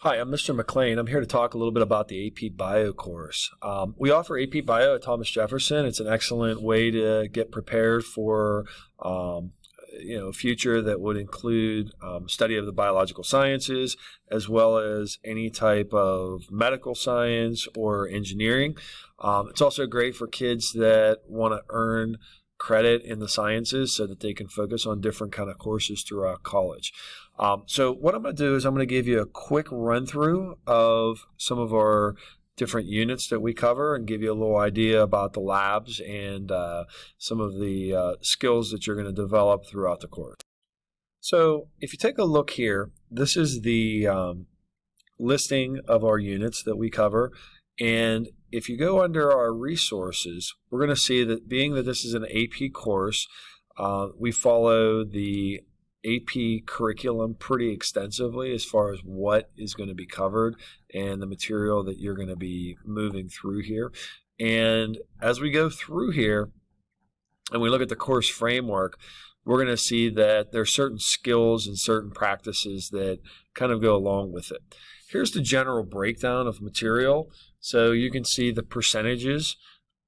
Hi, I'm Mr. McLean. I'm here to talk a little bit about the AP Bio course. We offer AP Bio at Thomas Jefferson. It's an excellent way to get prepared for a future that would include study of the biological sciences as well as any type of medical science or engineering. It's also great for kids that want to earn credit in the sciences so that they can focus on different kind of courses throughout college. So what I'm going to do is I'm going to give you a quick run through of some of our different units that we cover and give you a little idea about the labs and some of the skills that you're going to develop throughout the course. So if you take a look here, this is the listing of our units that we cover. And if you go under our resources, we're going to see that being that this is an AP course, we follow the AP curriculum pretty extensively as far as what is going to be covered and the material that you're going to be moving through here. And as we go through here and we look at the course framework, we're going to see that there are certain skills and certain practices that kind of go along with it. Here's the general breakdown of material. So you can see the percentages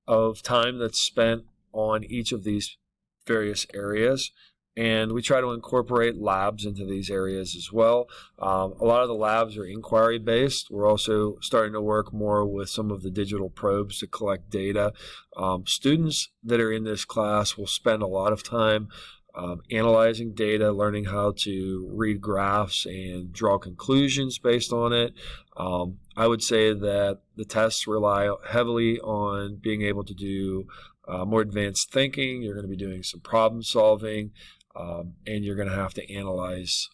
of time that's spent on each of these various areas. And we try to incorporate labs into these areas as well. A lot of the labs are inquiry-based. We're also starting to work more with some of the digital probes to collect data. Students that are in this class will spend a lot of time analyzing data, learning how to read graphs and draw conclusions based on it. I would say that the tests rely heavily on being able to do more advanced thinking. You're going to be doing some problem solving, and you're going to have to analyze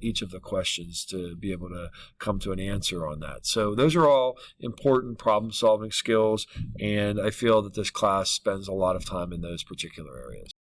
each of the questions to be able to come to an answer on that. So those are all important problem solving skills, and I feel that this class spends a lot of time in those particular areas.